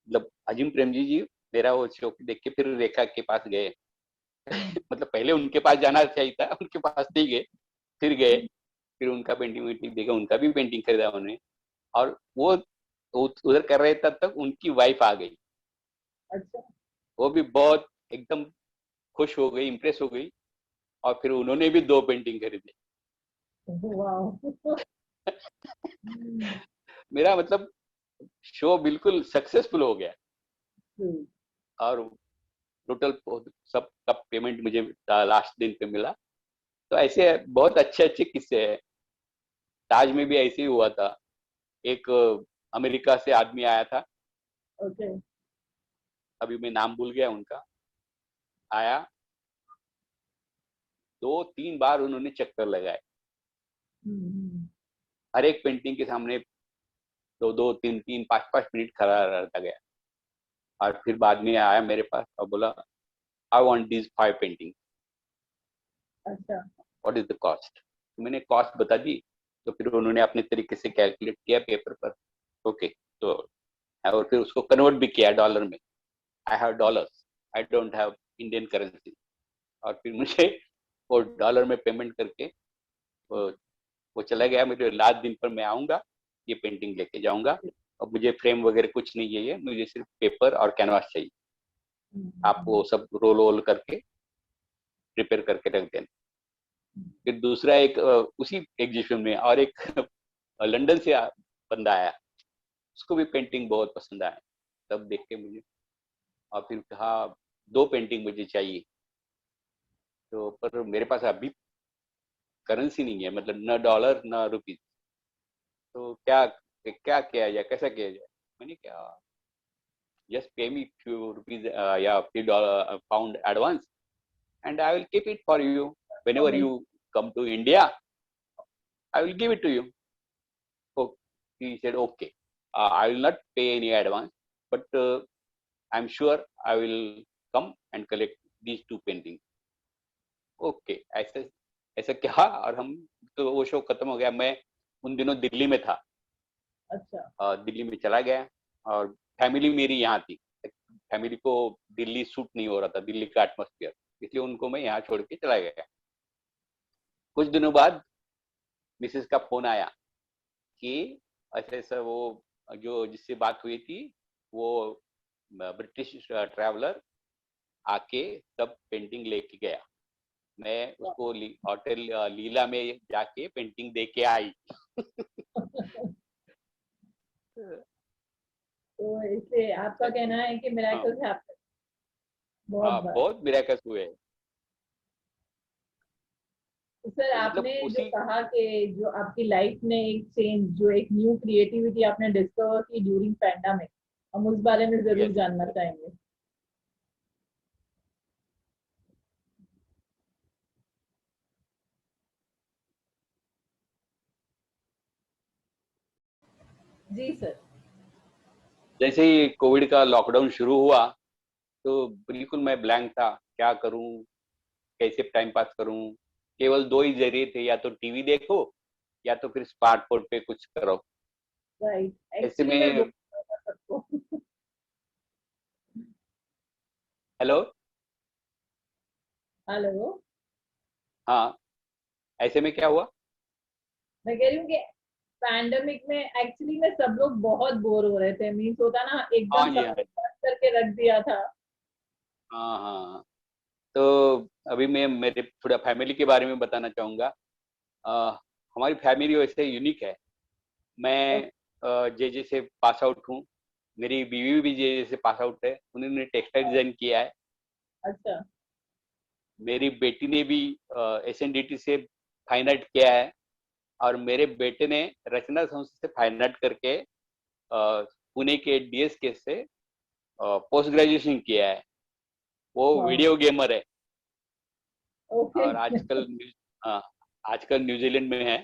मतलब अजीम प्रेमजी जी मेरा वो शो देख के फिर रेखा के पास गए। मतलब पहले उनके पास जाना चाहिए था, उनके पास नहीं गए, फिर गए, फिर उनका पेंटिंग वेंटिंग देखा, उनका भी पेंटिंग खरीदा उन्होंने, और वो उधर कर रहे तब तक उनकी वाइफ आ गई। अच्छा। वो भी बहुत एकदम खुश हो गई, इम्प्रेस हो गई, और फिर उन्होंने भी 2 पेंटिंग खरीदे। मेरा मतलब शो बिल्कुल सक्सेसफुल हो गया। और टोटल सब का पेमेंट मुझे लास्ट दिन पे मिला। तो ऐसे बहुत अच्छे अच्छे किस्से हैं। ताज में भी ऐसे ही हुआ था। एक अमेरिका से आदमी आया था, ओके। अभी मैं नाम भूल गया उनका। आया, 2-3 बार उन्होंने चक्कर लगाए, हम्म। हर एक पेंटिंग के सामने 2-2, 3-3, 5-5 मिनट खड़ा रहता गया। और फिर बाद में आया मेरे पास और बोला, आई वॉन्ट दिस 5 पेंटिंग, अच्छा। What is the cost. तो मैंने कॉस्ट बता दी। तो फिर उन्होंने अपने तरीके से कैलकुलेट किया पेपर पर। ओके, तो और फिर उसको कन्वर्ट भी किया डॉलर में। I have dollars, I don't have Indian currency. और फिर मुझे वो डॉलर में पेमेंट करके वो, वो चला गया। मुझे लास्ट दिन पर मैं आऊंगा, ये पेंटिंग लेके जाऊंगा। अब मुझे फ्रेम वगैरह कुछ नहीं चाहिए, मुझे सिर्फ पेपर और कैनवास चाहिए। आप वो सब रोल वोल करके प्रिपेयर करके रख देना। फिर दूसरा एक उसी एग्जीबिशन में और एक लंदन से बंदा आया, उसको भी पेंटिंग बहुत पसंद आया। तब देख के मुझे, और फिर कहा 2 पेंटिंग मुझे चाहिए। तो पर मेरे पास अभी करेंसी नहीं है, मतलब न डॉलर न रुपीज। तो क्या क्या किया जाए, कैसा किया जाए। मैंने क्या, just pay me few rupees या few dollar pound advance and I will keep it for you whenever you come to India, I will give it to you. So he said, okay, I will not pay any advance, but I'm sure I will come and collect these 2 paintings. Okay, ऐसे ऐसा क्या। और हम, तो वो show खत्म हो गया। मैं उन दिनों दिल्ली में था, अच्छा। दिल्ली में चला गया। और फैमिली मेरी यहाँ थी। फैमिली को दिल्ली सूट नहीं हो रहा था, दिल्ली का एटमोस्फियर, इसलिए उनको मैं यहाँ छोड़ के चला गया। कुछ दिनों बाद मिसेस का फोन आया कि ऐसे ऐसा वो जो जिससे बात हुई थी, वो ब्रिटिश ट्रैवलर आके सब पेंटिंग लेके गया। मैं उसको होटल लीला में जाके पेंटिंग दे के आई। तो इसलिए आपका कहना है कि हाँ, मिरेकल्स हैपन बहुत हाँ, बार। बहुत मिरेकल्स हुए। तो सर तो आपने मतलब जो उसी, कहा कि जो आपकी लाइफ में एक चेंज, जो एक न्यू क्रिएटिविटी आपने डिस्कवर की ड्यूरिंग पैंडेमिक, हम उस बारे में जरूर यस, जानना चाहेंगे। जी सर। जैसे ही कोविड का लॉकडाउन शुरू हुआ, तो बिल्कुल मैं ब्लैंक था, क्या करूं, कैसे टाइम पास करूं। केवल 2 ही जरिए थे, या तो टीवी देखो या तो फिर स्मार्टफोन पे कुछ करो। राइट, ऐसे एक्चुअली मैं में, बोल सबको। Hello, hello. हाँ, ऐसे में क्या हुआ। मैं कह रही हूँ कि पैंडेमिक में एक्चुअली में सब लोग बहुत बोर हो रहे थे, मीन्स होता ना हाँ एकदम जी, सब हाँ कुछ जी, बंद करके रख दिया था। हाँ, हाँ। तो अभी मैं मेरे थोड़ा फैमिली के बारे में बताना चाहूँगा। अ, हमारी फैमिली वैसे यूनिक है। मैं जे से पास आउट हूँ। मेरी बीवी भी जे से पास आउट है, उन्होंने टेक्सटाइल डिजाइन किया है। अच्छा। मेरी बेटी ने भी SNDT से फाइन आर्ट किया है। और मेरे बेटे ने रचना संस्था से फाइन आर्ट करके पुणे के DSK से पोस्ट ग्रेजुएशन किया है। वो वाह। वीडियो गेमर है। ओके। और हाँ, आजकल न्यूजीलैंड में है,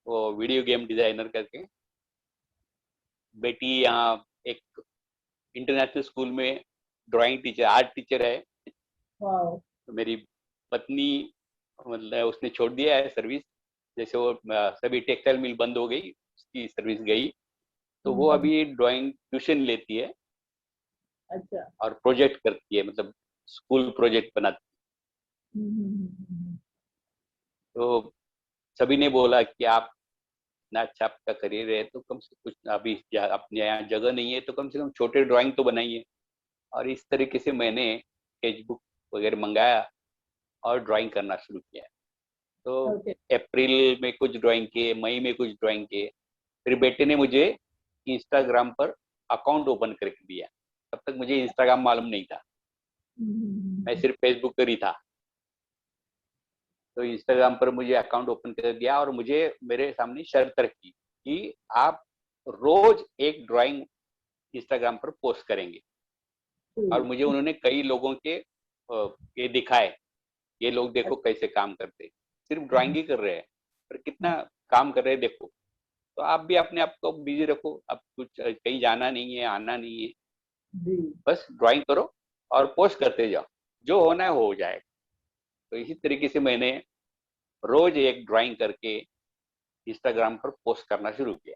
वो वीडियो गेम डिजाइनर करके। बेटी यहाँ एक इंटरनेशनल स्कूल में ड्राइंग टीचर, आर्ट टीचर है। वाह। तो मेरी पत्नी, मतलब उसने छोड़ दिया है सर्विस। जैसे वो सभी टेक्सटाइल मिल बंद हो गई, उसकी सर्विस गई। तो वो हम्म। अभी ड्राइंग ट्यूशन लेती है अच्छा। और प्रोजेक्ट करती है, मतलब स्कूल प्रोजेक्ट बनाती हम्म। है। तो सभी ने बोला कि आप इतना अच्छा आपका करियर है, तो कम से कुछ अभी अपने यहाँ जगह नहीं है, तो कम से कम छोटे ड्राइंग तो बनाइए। और इस तरीके से मैंने स्केचबुक वगैरह मंगाया और ड्राइंग करना शुरू किया। तो ओके। अप्रैल में कुछ ड्राइंग किए, मई में कुछ ड्राइंग किए। फिर बेटे ने मुझे इंस्टाग्राम पर अकाउंट ओपन करके दिया। तब तक मुझे इंस्टाग्राम मालूम नहीं था, मैं सिर्फ फेसबुक पर ही था। तो इंस्टाग्राम पर मुझे अकाउंट ओपन कर दिया और मुझे मेरे सामने शर्त रखी कि आप रोज एक ड्राइंग इंस्टाग्राम पर पोस्ट करेंगे। और मुझे उन्होंने कई लोगों के ये दिखाए, ये लोग देखो कैसे काम करते, सिर्फ ड्राइंग ही कर रहे हैं पर कितना काम कर रहे हैं देखो। तो आप भी अपने आप को बिजी रखो, अब कुछ कहीं जाना नहीं है, आना नहीं है, बस ड्राइंग करो और पोस्ट करते जाओ, जो होना है हो जाएगा। तो इसी तरीके से मैंने रोज एक ड्राइंग करके इंस्टाग्राम पर पोस्ट करना शुरू किया।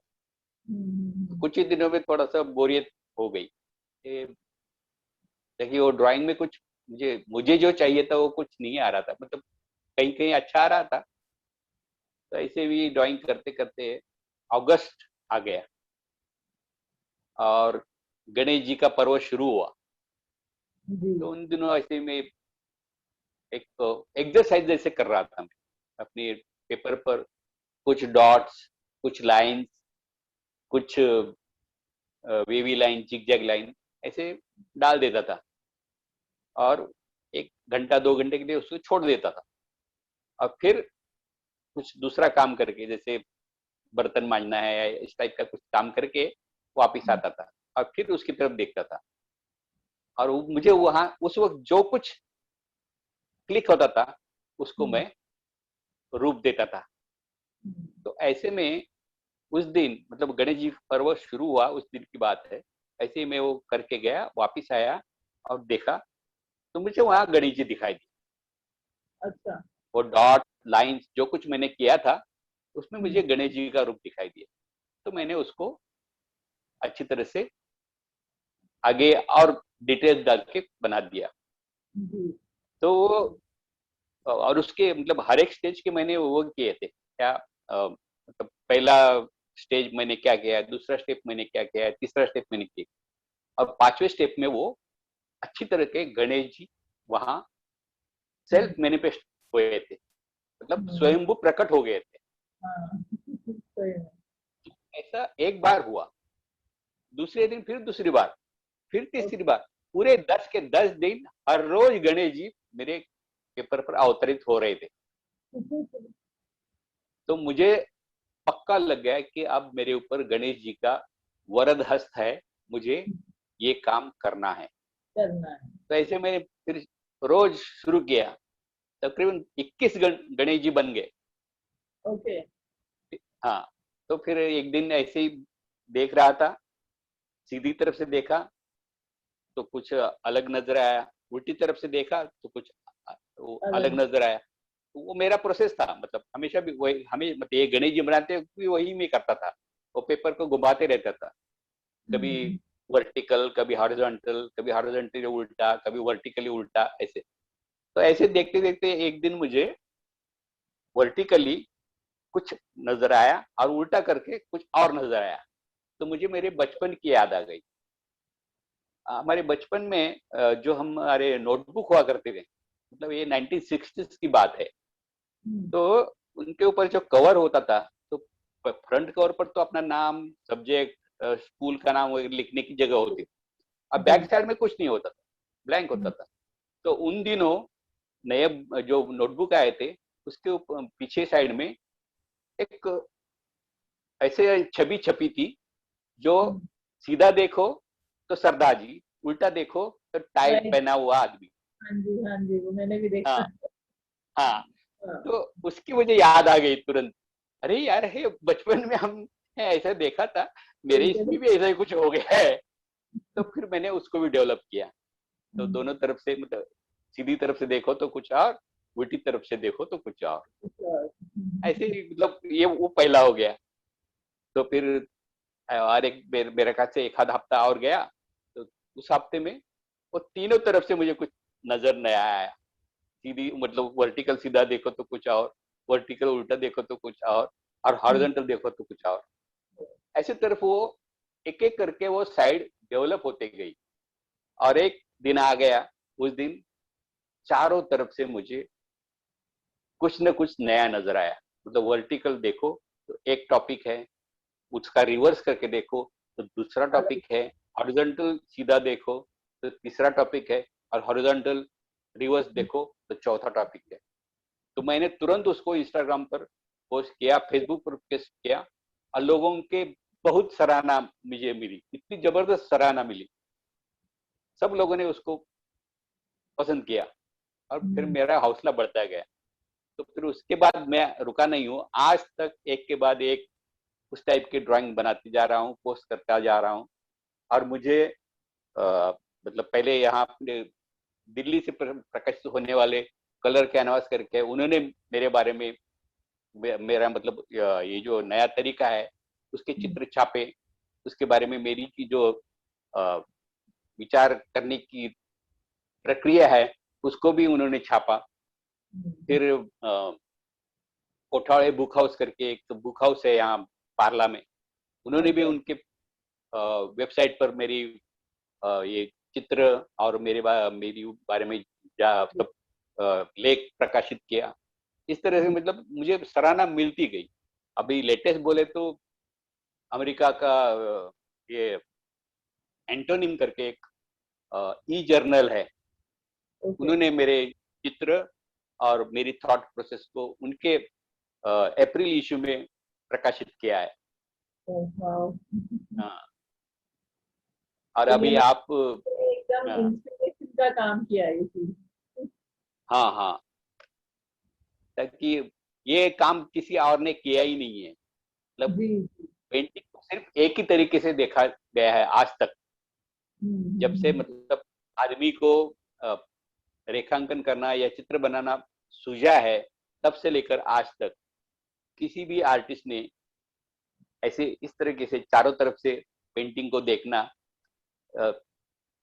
कुछ ही दिनों में थोड़ा सा बोरियत हो गई, देखिए वो ड्राइंग में कुछ मुझे जो चाहिए था वो कुछ नहीं आ रहा था, मतलब कहीं कहीं अच्छा आ रहा था। तो ऐसे भी ड्राइंग करते करते अगस्त आ गया और गणेश जी का पर्व शुरू हुआ। तो उन दिनों ऐसे में एक एक्सरसाइज जैसे कर रहा था, मैं अपने पेपर पर कुछ डॉट्स, कुछ लाइंस, कुछ वेवी लाइन, जिगजैग लाइन ऐसे डाल देता था और 1 घंटा 2 घंटे के लिए उसको छोड़ देता था और फिर कुछ दूसरा काम करके, जैसे बर्तन मांजना है या इस टाइप का कुछ काम करके वापिस आता था और फिर उसकी तरफ देखता था। और मुझे वहां उस वक्त जो कुछ क्लिक होता था उसको मैं रूप देता था। तो ऐसे में उस दिन, मतलब गणेश जी पर्व शुरू हुआ उस दिन की बात है, ऐसे ही मैं वो करके गया, वापिस आया और देखा तो मुझे वहां गणेश जी दिखाई दी। अच्छा। वो डॉट लाइंस जो कुछ मैंने किया था उसमें मुझे गणेश जी का रूप दिखाई दिया। तो मैंने उसको अच्छी तरह से आगे और डिटेल्स डाल के बना दिया। तो और उसके मतलब हर एक स्टेज के मैंने वो किए थे क्या, मतलब पहला स्टेज मैंने क्या किया, दूसरा स्टेप मैंने क्या किया, तीसरा स्टेप मैंने किया और 5वें स्टेप में वो अच्छी तरह के गणेश जी वहां सेल्फ मैनिफेस्ट हुए थे, मतलब स्वयंभू प्रकट हो गए थे। ऐसा एक बार हुआ, दूसरे दिन फिर दूसरी बार, फिर तीसरी बार, पूरे 10 के 10 दिन हर रोज गणेश जी मेरे पेपर पर अवतरित हो रहे थे। तो मुझे पक्का लग गया कि अब मेरे ऊपर गणेश जी का वरद हस्त है, मुझे ये काम करना है। तो ऐसे मैंने फिर रोज शुरू किया, तकरीबन 21 गणेश जी बन गए। ओके। हाँ, तो फिर एक दिन ऐसे ही देख रहा था, सीधी तरफ से देखा तो कुछ अलग नजर आया, उल्टी तरफ से देखा तो कुछ अलग नजर आया। तो वो मेरा प्रोसेस था, मतलब हमेशा भी वही, हमें मतलब ये गणेश जी बनाते वही मैं करता था, वो पेपर को घुमाते रहता था, कभी वर्टिकल, कभी हॉरिजॉन्टल, कभी हॉरिजॉन्टली उल्टा, कभी वर्टिकली उल्टा, ऐसे। तो ऐसे देखते देखते एक दिन मुझे वर्टिकली कुछ नजर आया और उल्टा करके कुछ और नजर आया। तो मुझे मेरे बचपन की याद आ गई। हमारे बचपन में जो हमारे नोटबुक हुआ करते थे, मतलब ये 1960s की बात है, तो उनके ऊपर जो कवर होता था, तो फ्रंट कवर पर तो अपना नाम, सब्जेक्ट, स्कूल का नाम लिखने की जगह होती थी। अब बैक साइड में कुछ नहीं होता था, ब्लैंक होता था। तो उन दिनों नए जो नोटबुक आए थे उसके ऊपर पीछे साइड में एक ऐसे छवि छपी थी, जो सीधा देखो तो सरदार जी, उल्टा देखो तो टाई पहना हुआ आदमी। हाँ जी, हाँ जी, वो मैंने भी देखा। हाँ हाँ। तो उसकी मुझे याद आ गई तुरंत, अरे यार हे बचपन में हम ऐसा देखा था, मेरे इसमें भी ऐसा ही कुछ हो गया है। तो फिर मैंने उसको भी डेवलप किया। तो दोनों तरफ से, मतलब सीधी तरफ से देखो तो कुछ और, उल्टी तरफ से देखो तो कुछ और, ऐसे ही, मतलब ये वो पहला हो गया। तो फिर और एक मेरे ख्याल से एक आध हफ्ता और गया, तो उस हफ्ते में वो तीनों तरफ से मुझे कुछ नजर नया आया। सीधी मतलब वर्टिकल सीधा देखो तो कुछ और, वर्टिकल उल्टा देखो तो कुछ और हॉरिजॉन्टल देखो तो कुछ और। ऐसे तरफ वो एक एक करके वो साइड डेवलप होते गई और एक दिन आ गया, उस दिन चारों तरफ से मुझे कुछ न कुछ नया नजर आया। मतलब वर्टिकल देखो तो एक टॉपिक है, उसका रिवर्स करके देखो तो दूसरा टॉपिक है, हॉरिजॉन्टल सीधा देखो तो तीसरा टॉपिक है, और हॉरिजॉन्टल रिवर्स देखो तो चौथा टॉपिक है। तो मैंने तुरंत उसको इंस्टाग्राम पर पोस्ट किया, फेसबुक पर पोस्ट किया, और लोगों के बहुत सराहना मुझे मिली, इतनी जबरदस्त सराहना मिली, सब लोगों ने उसको पसंद किया, और फिर मेरा हौसला बढ़ता गया। तो फिर उसके बाद मैं रुका नहीं हूँ, आज तक एक के बाद एक उस टाइप की ड्राइंग बनाती जा रहा हूँ, पोस्ट करता जा रहा हूँ। और मुझे मतलब पहले यहाँ अपने दिल्ली से प्रकाशित होने वाले कलर कैनवास करके, उन्होंने मेरे बारे में, मेरा मतलब ये जो नया तरीका है उसके चित्र छापे, उसके बारे में मेरी की जो विचार करने की प्रक्रिया है उसको भी उन्होंने छापा। फिर कोठाड़े बुक हाउस करके एक तो बुक हाउस है यहाँ पार्ला में, उन्होंने भी उनके वेबसाइट पर मेरी ये चित्र और मेरी बारे में मतलब लेख प्रकाशित किया। इस तरह से मतलब मुझे सराहना मिलती गई। अभी लेटेस्ट बोले तो अमेरिका का ये एंटोनिम करके एक ई जर्नल है, उन्होंने मेरे चित्र और मेरी थॉट प्रोसेस को उनके अप्रैल इशू में प्रकाशित किया है। हाँ, और तो अभी ये आप एकदम इंस्पिरेशन का काम किया है ये। हाँ हाँ, ताकि ये काम किसी और ने किया ही नहीं है। मतलब पेंटिंग को सिर्फ एक ही तरीके से देखा गया है आज तक, जब से मतलब आदमी को रेखांकन करना या चित्र बनाना सूझा है, तब से लेकर आज तक किसी भी आर्टिस्ट ने ऐसे इस तरीके से चारों तरफ से पेंटिंग को देखना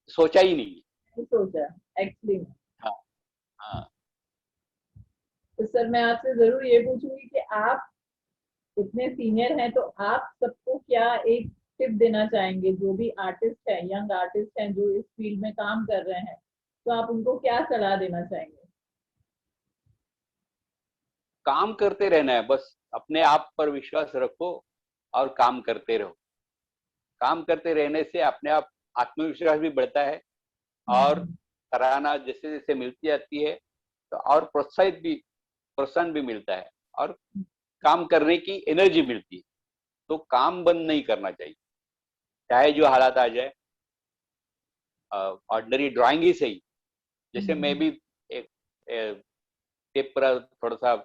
सोचा ही नहीं। सोचा एक्चुअली। हाँ हाँ। तो सर मैं आपसे जरूर ये पूछूंगी कि आप इतने सीनियर हैं, तो आप सबको क्या एक टिप देना चाहेंगे, जो भी आर्टिस्ट हैं, यंग आर्टिस्ट हैं जो इस फील्ड में काम कर रहे हैं, तो आप उनको क्या सलाह देना चाहेंगे? काम करते रहना है बस, अपने आप पर विश्वास रखो और काम करते रहो। काम करते रहने से अपने आप आत्मविश्वास भी बढ़ता है, और सराहना जैसे जैसे मिलती जाती है तो और प्रोत्साहन भी मिलता है, और काम करने की एनर्जी मिलती है। तो काम बंद नहीं करना चाहिए, चाहे जो हालात आ जाए। ऑर्डिनरी ड्राइंग ही सही, जैसे मैं भी एक टेप पर थोड़ा सा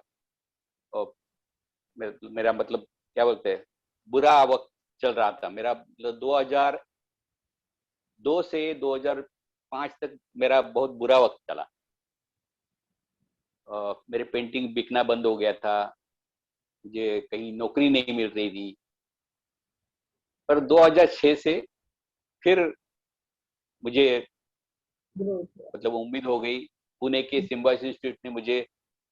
मेरा मतलब क्या बोलते हैं, बुरा वक्त चल रहा था मेरा, मतलब 2002 से 2005 तक मेरा बहुत बुरा वक्त चला। मेरे पेंटिंग बिकना बंद हो गया था, मुझे कहीं नौकरी नहीं मिल रही थी। पर 2006 से फिर मुझे मतलब उम्मीद हो गई। पुणे के सिम्बायोसिस इंस्टीट्यूट ने मुझे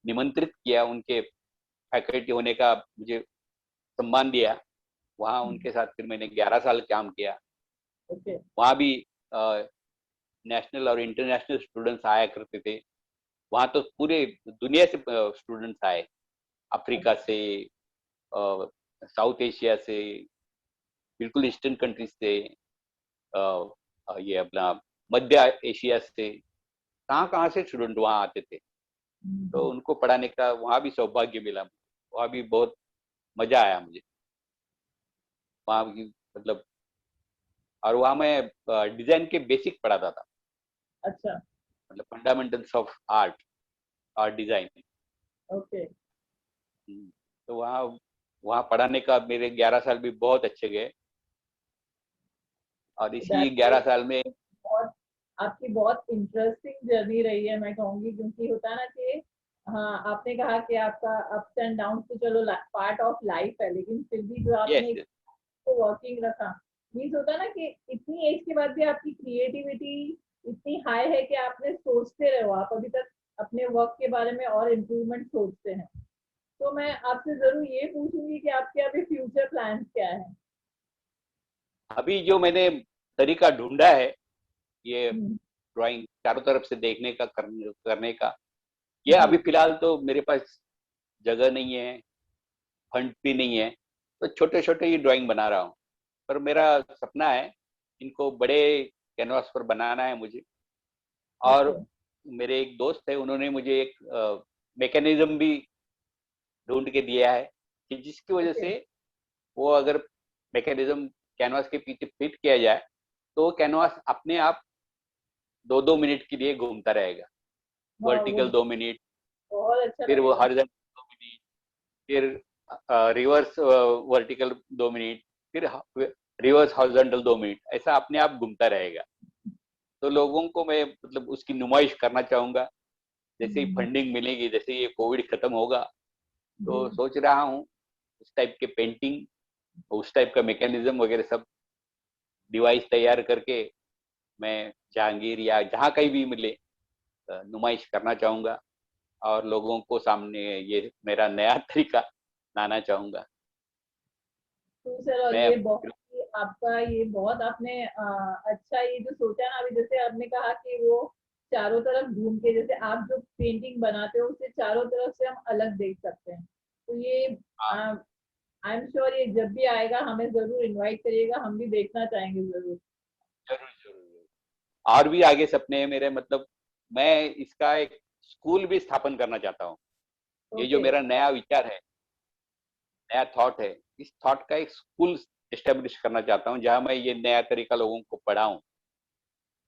निमंत्रित किया, उनके फैकल्टी होने का मुझे सम्मान दिया। वहाँ उनके साथ फिर मैंने 11 साल काम किया। वहाँ भी नेशनल और इंटरनेशनल स्टूडेंट्स आया करते थे। वहाँ तो पूरे दुनिया से स्टूडेंट्स आए, अफ्रीका से, साउथ एशिया से, बिल्कुल ईस्टर्न कंट्रीज से, ये अपना मध्य एशिया से, कहाँ कहाँ से स्टूडेंट वहाँ आते थे। तो उनको पढ़ाने का वहाँ भी सौभाग्य मिला, वहाँ भी बहुत मजा आया मुझे वहाँ की मतलब। और वहाँ मैं डिजाइन के बेसिक पढ़ाता था। अच्छा। मतलब फंडामेंटल्स ऑफ आर्ट और डिजाइन। ओके। तो वहाँ वहाँ पढ़ाने का मेरे 11 साल भी बहुत अच्छे गए। और इसी 11 साल में बहुत आपकी बहुत इंटरेस्टिंग जर्नी रही है मैं कहूंगी, क्योंकि होता ना कि हाँ, आपने कहा कि आपका अप्स एंड डाउन तो चलो पार्ट ऑफ लाइफ है, लेकिन फिर भी जो आपने यस, वर्किंग रखा, मीन्स होता ना कि इतनी एज के बाद भी आपकी क्रिएटिविटी इतनी हाई है कि आपने सोचते रहो, आप अभी तक अपने वर्क के बारे में और इम्प्रूवमेंट सोचते हैं। तो मैं आपसे जरूर ये पूछूंगी कि आपके अभी फ्यूचर प्लान्स क्या है? अभी जो मैंने तरीका ढूंढा है ये ड्राइंग चारों तरफ से देखने का, करने का, ये अभी फिलहाल तो मेरे पास जगह नहीं है, फंड भी नहीं है, तो छोटे छोटे ही ड्राइंग बना रहा हूँ। पर मेरा सपना है इनको बड़े कैनवास पर बनाना है मुझे। और मेरे एक दोस्त है, उन्होंने मुझे एक मैकेनिज्म भी ढूंढ के दिया है कि जिसकी वजह से वो अगर मैकेनिज्म कैनवास के पीछे फिट किया जाए तो कैनवास अपने आप 2-2 मिनट के लिए घूमता रहेगा। हाँ, वो वर्टिकल 2 मिनट, बहुत अच्छा फिर वो लगेगा। हॉरिजॉन्टल 2 मिनट, फिर रिवर्स वर्टिकल 2 मिनट, फिर रिवर्स हॉरिजॉन्टल 2 मिनट, ऐसा अपने आप घूमता रहेगा। तो लोगों को मैं मतलब उसकी नुमाइश करना चाहूंगा। जैसे ही फंडिंग मिलेगी, जैसे ये कोविड खत्म होगा, तो जी। सोच रहा हूँ उस टाइप के पेंटिंग, उस टाइप का मैकेनिज्म वगैरह सब डिवाइस तैयार करके मैं जहांगीर या जहाँ कहीं भी मिले नुमाइश करना चाहूंगा और लोगों को सामने ये मेरा नया तरीका लाना चाहूंगा। तो सर, और मैं ये बहुत ही आपका, ये बहुत आपने अच्छा ये जो सोचा ना, अभी जैसे आपने कहा कि वो चारों तरफ घूम के, जैसे आप जो पेंटिंग बनाते हो उसे चारों तरफ से हम अलग देख सकते हैं। तो ये हाँ, आई एम श्योर ये जब भी आएगा हमें जरूर इनवाइट करिएगा, हम भी देखना चाहेंगे जरूर। जरूर जरूर। और भी आगे सपने हैं मेरे, मतलब मैं इसका एक स्कूल भी स्थापन करना चाहता हूँ। ये जो ओके। मेरा नया विचार है, नया थॉट है, इस थॉट का एक स्कूल एस्टेब्लिश करना चाहता हूँ जहाँ मैं ये नया तरीका लोगों को पढ़ाऊँ,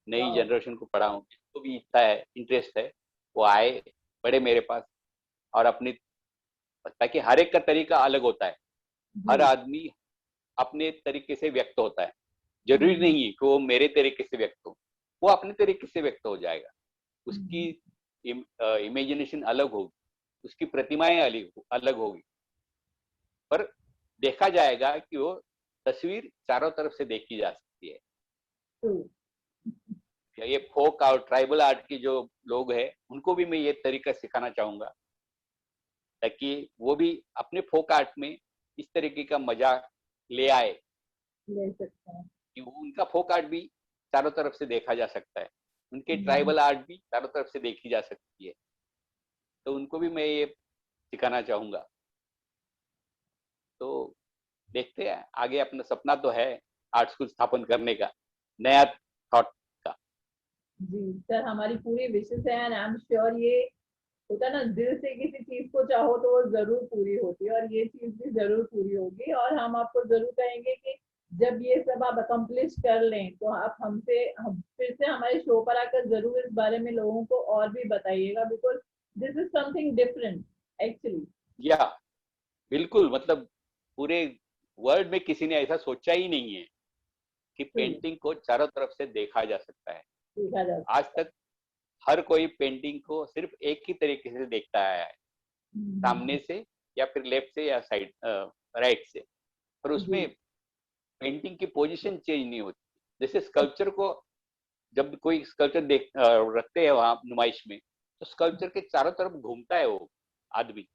नई वाह। जनरेशन को पढ़ाऊँ। जिसको भी इच्छा है, इंटरेस्ट है, वो आए, पढ़े मेरे पास। और अपनी, ताकि हर एक का तरीका अलग होता है, हर जी। आदमी अपने तरीके से व्यक्त होता है। जरूरी हम्म, नहीं है कि वो मेरे तरीके से व्यक्त हो, वो अपने तरीके से व्यक्त हो जाएगा। उसकी हम्म, इमेजिनेशन अलग होगी, उसकी प्रतिमाएं अलग अलग होगी, पर देखा जाएगा कि वो तस्वीर चारों तरफ से देखी जा सकती है। true। ये फोक और ट्राइबल आर्ट की जो लोग हैं उनको भी मैं ये तरीका सिखाना चाहूंगा, ताकि वो भी अपने फोक आर्ट में इस तरीके का मजा ले आए ले सकते हैं। कि वो उनका फोक आर्ट भी चारों तरफ से देखा जा सकता है, उनके हम्म, ट्राइबल आर्ट भी चारों तरफ से देखी जा सकती है। तो उनको भी मैं ये सिखाना चाहूंगा। तो देखते हैं आगे, अपना सपना तो है आर्ट स्कूल स्थापन करने का, नया थॉट का। जी सर, हमारी पूरी विशेष है एंड आई एम श्योर ये होता है ना, दिल से किसी चीज को चाहो तो वो जरूर पूरी होती है, और ये चीज भी जरूर पूरी होगी। और हम आपको जरूर कहेंगे कि जब ये सब आप अकम्प्लिश कर लें तो आप फिर से हमारे शो पर आकर जरूर इस बारे में लोगों को और भी बताइएगा, because this is something different actually. या बिल्कुल, मतलब पूरे वर्ल्ड में किसी ने ऐसा सोचा ही नहीं है कि पेंटिंग को चारों तरफ से देखा जा सकता है। देखा जा आज सकता है। तक हर कोई पेंटिंग को सिर्फ एक ही तरीके से देखता आया है, सामने हम्म, से या फिर लेफ्ट से या साइड राइट से। पर जी। उसमें पेंटिंग की पोजीशन चेंज नहीं होती। जैसे स्कल्पचर को जब कोई स्कल्पचर रखते हैं वहां नुमाइश में, तो स्कल्पचर के चारों तरफ घूमता है वो आदमी,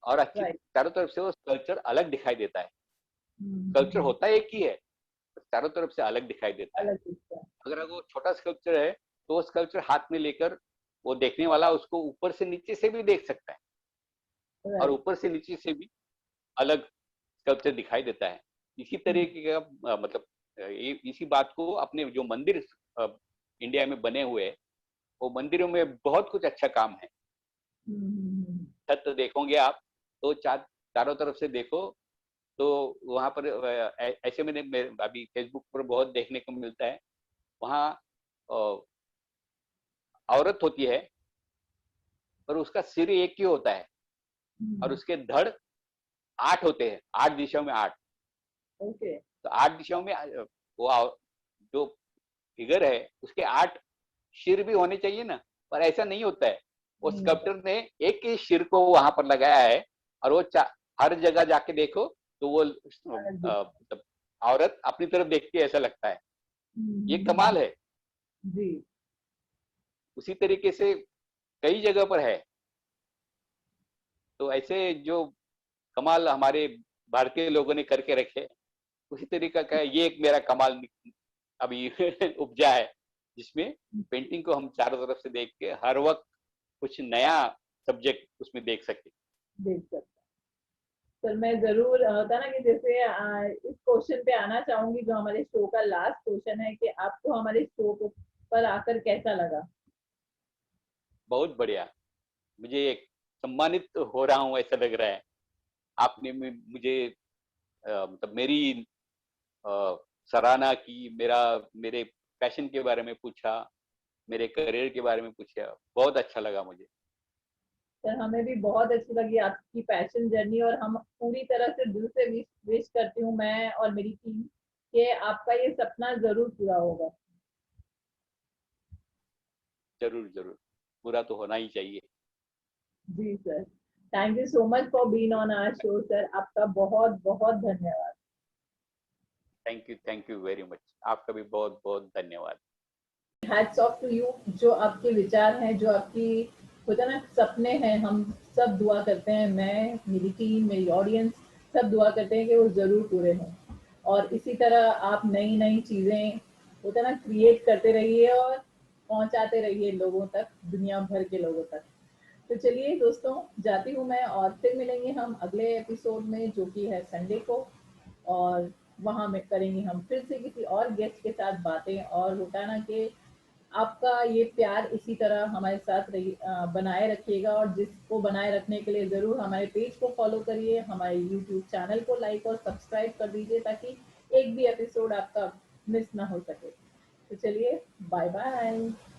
और अच्छी राइट। चारों तरफ से वो स्कल्पचर अलग दिखाई देता है। स्कल्पचर होता एक ही है, चारों तरफ से अलग दिखाई देता है। अलग दिखता है। अगर वो छोटा स्कल्पचर है तो वो स्कल्पचर हाथ में लेकर वो देखने वाला उसको ऊपर से नीचे से भी देख सकता है, और राइट। ऊपर से नीचे से भी अलग स्कल्पचर दिखाई देता है। इसी तरीके का मतलब इसी बात को अपने जो मंदिर अ, इंडिया में बने हुए हैं, वो मंदिरों में बहुत कुछ अच्छा काम है। छत देखोगे आप तो चारों तरफ से देखो, तो वहां पर ऐसे अभी फेसबुक पर बहुत देखने को मिलता है। वहाँ औरत होती है, पर उसका सिर एक ही होता है, और उसके धड़ 8 होते हैं, 8 दिशाओं में 8। ओके। तो 8 दिशाओं में वो जो फिगर है उसके 8 सिर भी होने चाहिए ना, पर ऐसा नहीं होता है। वो नहीं होता। स्कल्पटर ने एक ही सिर को वहां पर लगाया है, और वो हर जगह जाके देखो तो वो अलग दिखता मतलब औरत अपनी तरफ देखती है, ऐसा लगता है। है। ये कमाल है। जी। उसी तरीके से कई जगह पर है। तो ऐसे जो कमाल हमारे भारतीय लोगों ने करके रखे, उसी तरीका का ये एक मेरा कमाल अभी उपजा है, जिसमें पेंटिंग को हम चारों तरफ से देख के हर वक्त कुछ नया सब्जेक्ट उसमें देख सके। देख सकते सर मैं जरूर होता ना कि जैसे इस क्वेश्चन पे आना चाहूंगी जो हमारे शो का लास्ट क्वेश्चन है कि आपको हमारे शो पर आकर कैसा लगा। बहुत बढ़िया। मुझे एक सम्मानित हो रहा हूँ ऐसा लग रहा है। आपने मुझे मतलब मेरी अ, सराहना की, मेरे पैशन के बारे में पूछा, मेरे करियर के बारे में पूछा। बहुत अच्छा लगा मुझे। सर हमें भी बहुत अच्छी लगी आपकी पैशन जर्नी, और हम पूरी तरह से दिल से विश करती हूँ मैं और मेरी टीम कि आपका ये सपना जरूर पूरा होगा। जरूर जरूर, पूरा तो होना ही चाहिए। जी sir, thank you so much for being on our show sir, आपका बहुत बहुत धन्यवाद। Thank you very much. आपका भी बहुत बहुत धन्यवाद। हैट्स ऑफ टू यू, जो आपके विचार हैं, जो आपकी होता है ना सपने हैं, हम सब दुआ करते हैं, मैं, मेरी टीम, मेरी ऑडियंस, सब दुआ करते हैं कि वो जरूर पूरे हों। और इसी तरह आप नई नई चीजें होता है ना क्रिएट करते रहिए और पहुंचाते रहिए लोगों तक, दुनिया भर के लोगों तक। तो चलिए दोस्तों, जाती हूँ मैं, और फिर मिलेंगे हम अगले एपिसोड में जो कि है संडे को। और वहां में करेंगे हम फिर से किसी और गेस्ट के साथ बातें, और होता ना कि आपका ये प्यार इसी तरह हमारे साथ बनाए रखिएगा, और जिसको बनाए रखने के लिए ज़रूर हमारे पेज को फॉलो करिए, हमारे यूट्यूब चैनल को लाइक और सब्सक्राइब कर दीजिए ताकि एक भी एपिसोड आपका मिस ना हो सके। तो चलिए, बाय बाय।